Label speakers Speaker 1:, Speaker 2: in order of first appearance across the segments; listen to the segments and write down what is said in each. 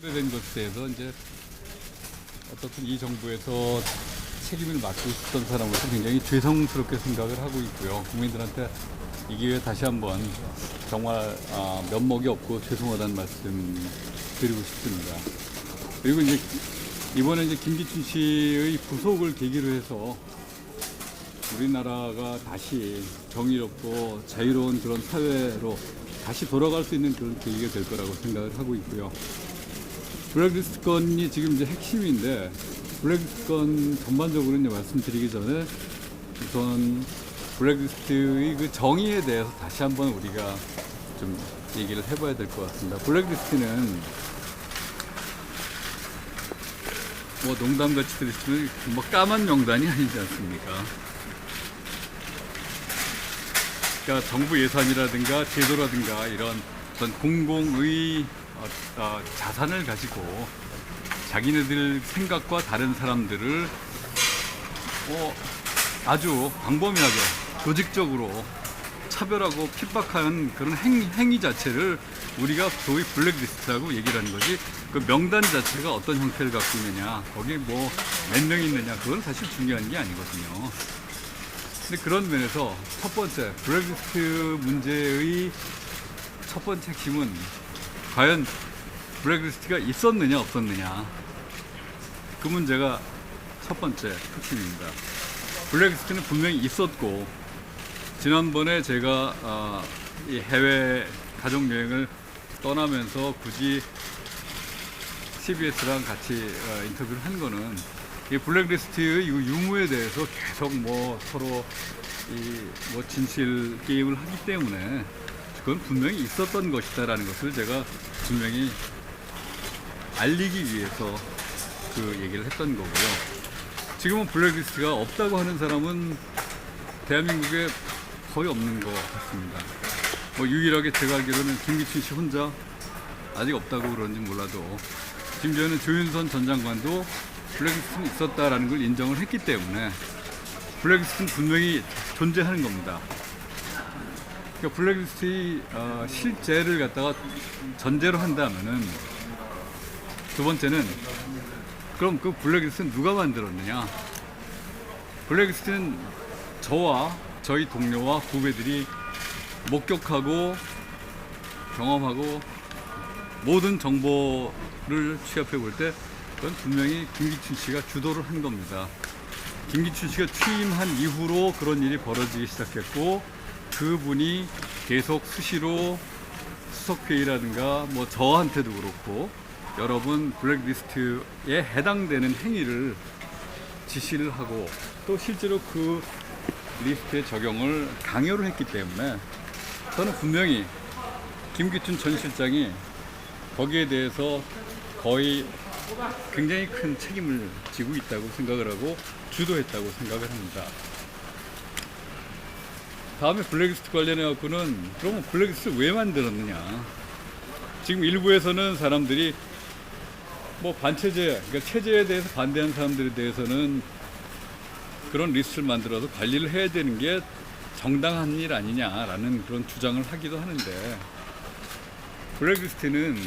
Speaker 1: 오래된 것에 대해서 이제 어떻든 이 정부에서 책임을 맡고 있었던 사람으로서 굉장히 죄송스럽게 생각을 하고 있고요. 국민들한테 이 기회에 다시 한번 정말 면목이 없고 죄송하다는 말씀 드리고 싶습니다. 그리고 이제 이번에 이제 김기춘 씨의 구속을 계기로 해서 우리나라가 다시 정의롭고 자유로운 그런 사회로 다시 돌아갈 수 있는 그런 계기가 될 거라고 생각을 하고 있고요. 블랙리스트 건이 지금 이제 핵심인데, 블랙리스트 건 전반적으로 이제 말씀드리기 전에 우선 블랙리스트의 그 정의에 대해서 다시 한번 우리가 좀 얘기를 해봐야 될 것 같습니다. 블랙리스트는 뭐 농담같이 들으시면 뭐 까만 명단이 아니지 않습니까? 그러니까 정부 예산이라든가 제도라든가 이런 어떤 공공의 자산을 가지고 자기네들 생각과 다른 사람들을 아주 광범위하게 조직적으로 차별하고 핍박하는 그런 행위 자체를 우리가 소위 블랙리스트라고 얘기를 하는 거지, 그 명단 자체가 어떤 형태를 갖고 있느냐, 거기에 뭐 몇 명이 있느냐, 그건 사실 중요한 게 아니거든요. 근데 그런 면에서 첫 번째 블랙리스트 문제의 첫 번째 핵심은 과연 블랙리스트가 있었느냐 없었느냐, 그 문제가 첫 번째 핵심입니다. 블랙리스트는 분명히 있었고, 지난번에 제가 이 해외 가족여행을 떠나면서 굳이 CBS랑 같이 인터뷰를 한 거는 이 블랙리스트의 유무에 대해서 계속 뭐 서로 뭐 진실 게임을 하기 때문에 그건 분명히 있었던 것이다라는 것을 제가 분명히 알리기 위해서 그 얘기를 했던 거고요. 지금은 블랙리스트가 없다고 하는 사람은 대한민국에 거의 없는 것 같습니다. 뭐 유일하게 제가 알기로는 김기춘 씨 혼자 아직 없다고 그러는지 몰라도, 심지어는 조윤선 전 장관도 블랙리스트는 있었다라는 걸 인정을 했기 때문에 블랙리스트는 분명히 존재하는 겁니다. 그러니까 블랙리스트의 실제를 갖다가 전제로 한다면은, 두 번째는 그럼 그 블랙리스트는 누가 만들었느냐? 블랙리스트는 저와 저희 동료와 후배들이 목격하고 경험하고 모든 정보를 취합해 볼 때 그건 분명히 김기춘 씨가 주도를 한 겁니다. 김기춘 씨가 취임한 이후로 그런 일이 벌어지기 시작했고, 그분이 계속 수시로 수석회의라든가 뭐 저한테도 그렇고 여러 번 블랙리스트에 해당되는 행위를 지시를 하고, 또 실제로 그 리스트의 적용을 강요를 했기 때문에 저는 분명히 김기춘 전 실장이 거기에 대해서 거의 굉장히 큰 책임을 지고 있다고 생각을 하고 주도했다고 생각을 합니다. 다음에 블랙리스트 관련해 갖고는 그러면 블랙리스트를 왜 만들었느냐? 지금 일부에서는 사람들이 뭐 반체제, 그러니까 체제에 대해서 반대하는 사람들에 대해서는 그런 리스트를 만들어서 관리를 해야 되는 게 정당한 일 아니냐라는 그런 주장을 하기도 하는데, 블랙리스트는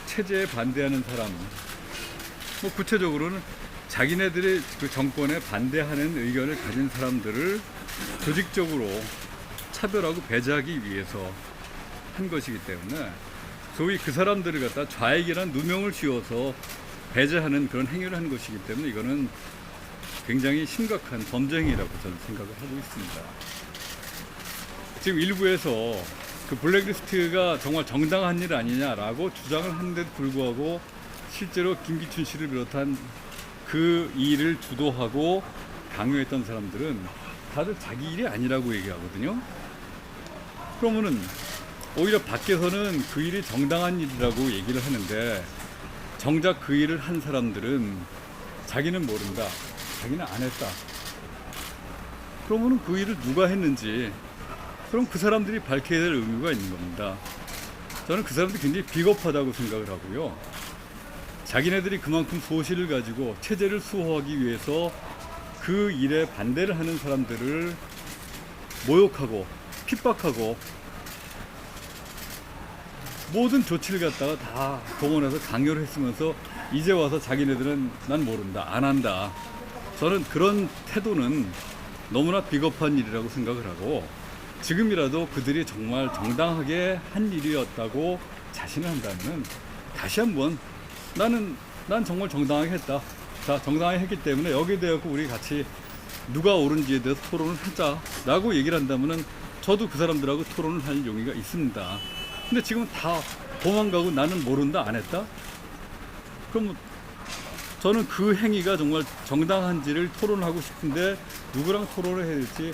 Speaker 1: 체제에 반대하는 사람, 뭐 구체적으로는 자기네들의 그 정권에 반대하는 의견을 가진 사람들을 조직적으로 차별하고 배제하기 위해서 한 것이기 때문에, 소위 그 사람들을 갖다 좌익이란 누명을 씌워서 배제하는 그런 행위를 한 것이기 때문에 이거는 굉장히 심각한 범죄 행위라고 저는 생각을 하고 있습니다. 지금 일부에서 그 블랙리스트가 정말 정당한 일 아니냐라고 주장을 하는데도 불구하고 실제로 김기춘 씨를 비롯한 그 일을 주도하고 강요했던 사람들은 다들 자기 일이 아니라고 얘기하거든요. 그러면은 오히려 밖에서는 그 일이 정당한 일이라고 얘기를 하는데, 정작 그 일을 한 사람들은 자기는 모른다, 자기는 안 했다. 그러면은 그 일을 누가 했는지, 그럼 그 사람들이 밝혀야 될 의무가 있는 겁니다. 저는 그 사람들이 굉장히 비겁하다고 생각을 하고요. 자기네들이 그만큼 소실을 가지고 체제를 수호하기 위해서 그 일에 반대를 하는 사람들을 모욕하고 핍박하고 모든 조치를 갖다가 다 동원해서 강요를 했으면서 이제 와서 자기네들은 난 모른다, 안 한다. 저는 그런 태도는 너무나 비겁한 일이라고 생각을 하고, 지금이라도 그들이 정말 정당하게 한 일이었다고 자신을 한다면 다시 한번 난 정말 정당하게 했다. 자, 정당하게 했기 때문에 여기에 대해서 우리 같이 누가 옳은지에 대해서 토론을 하자라고 얘기를 한다면은 저도 그 사람들하고 토론을 할 용의가 있습니다. 근데 지금 다 도망가고 나는 모른다, 안 했다? 그럼 저는 그 행위가 정말 정당한지를 토론하고 싶은데 누구랑 토론을 해야 될지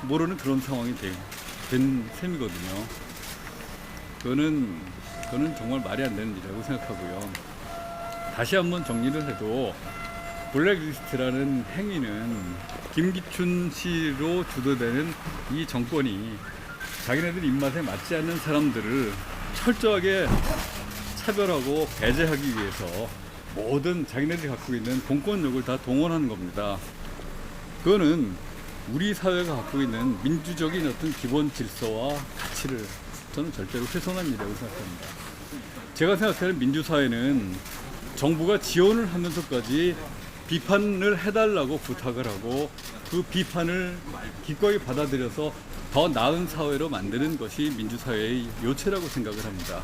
Speaker 1: 모르는 그런 상황이 된 셈이거든요. 그거는 정말 말이 안 되는 일이라고 생각하고요. 다시 한번 정리를 해도 블랙리스트라는 행위는 김기춘 씨로 주도되는 이 정권이 자기네들 입맛에 맞지 않는 사람들을 철저하게 차별하고 배제하기 위해서 모든 자기네들이 갖고 있는 공권력을 다 동원하는 겁니다. 그거는 우리 사회가 갖고 있는 민주적인 어떤 기본 질서와 가치를 저는 절대로 훼손한 일이라고 생각합니다. 제가 생각하는 민주사회는 정부가 지원을 하면서까지 비판을 해달라고 부탁을 하고 그 비판을 기꺼이 받아들여서 더 나은 사회로 만드는 것이 민주사회의 요체라고 생각을 합니다.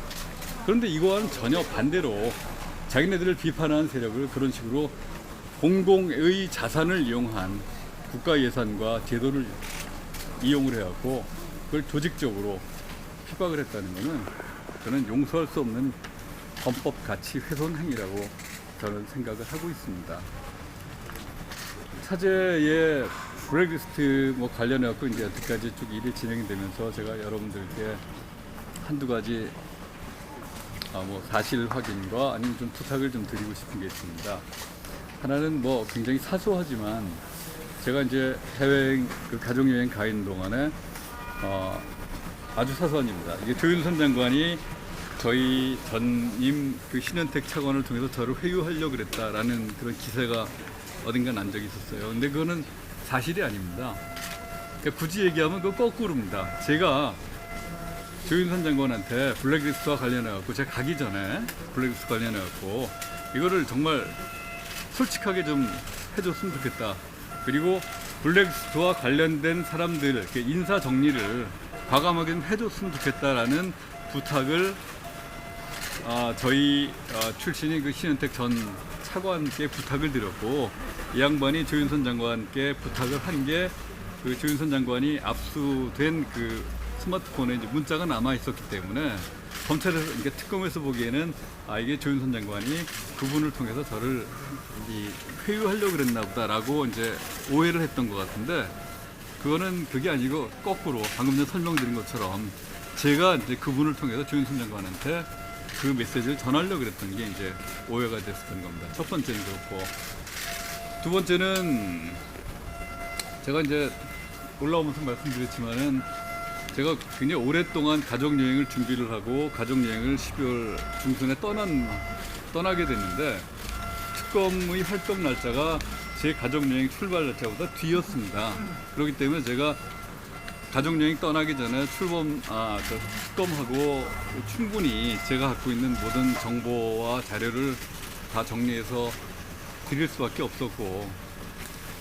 Speaker 1: 그런데 이거와는 전혀 반대로 자기네들을 비판하는 세력을 그런 식으로 공공의 자산을 이용한 국가 예산과 제도를 이용을 해갖고 그걸 조직적으로 핍박을 했다는 것은 저는 용서할 수 없는 헌법 가치 훼손 행위라고 저는 생각을 하고 있습니다. 차제의 블랙리스트 관련해갖고 이제 여태까지 쭉 일이 진행이 되면서 제가 여러분들께 한두 가지 사실 확인과 아니면 좀 부탁을 좀 드리고 싶은 게 있습니다. 하나는 굉장히 사소하지만 제가 이제 해외여행, 가족여행 가 있는 동안에 아주 사소한 일입니다. 이게 조윤선 장관이 저희 전임 신현택 차관을 통해서 저를 회유하려고 그랬다라는 그런 기사가 어딘가 난 적이 있었어요. 근데 그거는 사실이 아닙니다. 그러니까 굳이 얘기하면 그거 거꾸로입니다. 제가 조윤선 장관한테 블랙리스트와 관련해갖고 제가 가기 전에 블랙리스트 관련해갖고 이거를 정말 솔직하게 좀 해줬으면 좋겠다. 그리고 블랙리스트와 관련된 사람들 인사 정리를 과감하게 좀 해줬으면 좋겠다라는 부탁을 저희 출신인 신현택 전 차관께 부탁을 드렸고, 이 양반이 조윤선 장관께 부탁을 한 게 조윤선 장관이 압수된 스마트폰에 이제 문자가 남아 있었기 때문에 검찰에서 특검에서 보기에는 이게 조윤선 장관이 그분을 통해서 저를 회유하려고 그랬나 보다라고 이제 오해를 했던 것 같은데, 그게 아니고 거꾸로 방금 전에 설명드린 것처럼 제가 이제 그분을 통해서 조윤선 장관한테 그 메시지를 전하려고 그랬던 게 이제 오해가 됐었던 겁니다. 첫 번째는 그렇고, 두 번째는 제가 이제 올라오면서 말씀드렸지만은 제가 굉장히 오랫동안 가족여행을 준비를 하고 가족여행을 12월 중순에 떠나게 됐는데 특검의 활동 날짜가 제 가족여행 출발 날짜보다 뒤였습니다. 그렇기 때문에 제가 가족여행 떠나기 전에 특검하고 충분히 제가 갖고 있는 모든 정보와 자료를 다 정리해서 드릴 수밖에 없었고,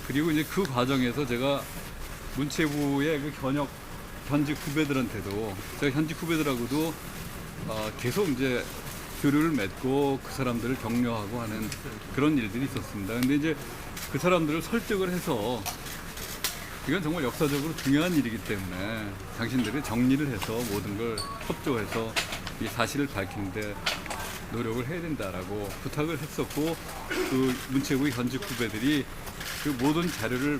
Speaker 1: 그리고 이제 그 과정에서 제가 문체부의 현직 후배들한테도 제가 현직 후배들하고도 계속 이제 교류를 맺고 그 사람들을 격려하고 하는 그런 일들이 있었습니다. 근데 이제 그 사람들을 설득을 해서 이건 정말 역사적으로 중요한 일이기 때문에 당신들이 정리를 해서 모든 걸 협조해서 이 사실을 밝히는데 노력을 해야 된다라고 부탁을 했었고, 그 문체부의 현직 후배들이 그 모든 자료를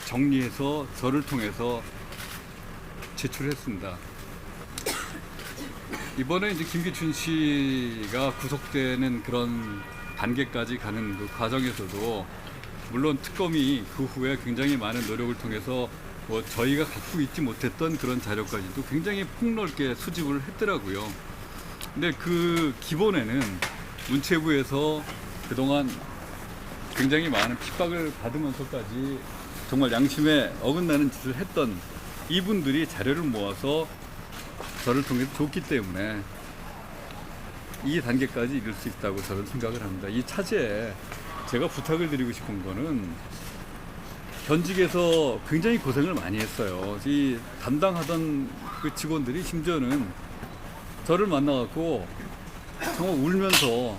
Speaker 1: 정리해서 저를 통해서 제출했습니다. 이번에 이제 김기춘 씨가 구속되는 그런 단계까지 가는 그 과정에서도 물론 특검이 그 후에 굉장히 많은 노력을 통해서 저희가 갖고 있지 못했던 그런 자료까지도 굉장히 폭넓게 수집을 했더라고요. 근데 그 기본에는 문체부에서 그동안 굉장히 많은 핍박을 받으면서까지 정말 양심에 어긋나는 짓을 했던 이분들이 자료를 모아서 저를 통해서 줬기 때문에 이 단계까지 이룰 수 있다고 저는 생각을 합니다. 이 차제에 제가 부탁을 드리고 싶은 거는 현직에서 굉장히 고생을 많이 했어요. 이 담당하던 그 직원들이 심지어는 저를 만나갖고 정말 울면서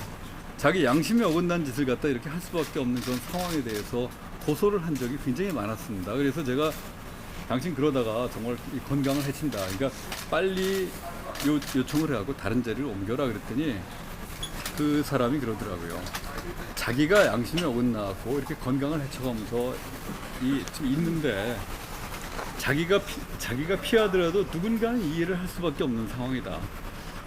Speaker 1: 자기 양심이 어긋난 짓을 갖다 이렇게 할 수밖에 없는 그런 상황에 대해서 고소를 한 적이 굉장히 많았습니다. 그래서 제가 당신 그러다가 정말 이 건강을 해친다. 그러니까 빨리 요청을 해갖고 다른 자리를 옮겨라 그랬더니 그 사람이 그러더라고요. 자기가 양심이 어긋나고 이렇게 건강을 해쳐가면서 지금 있는데 자기가 피하더라도 누군가는 이해를 할 수밖에 없는 상황이다.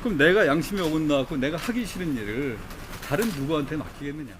Speaker 1: 그럼 내가 양심이 어긋나고 내가 하기 싫은 일을 다른 누구한테 맡기겠느냐.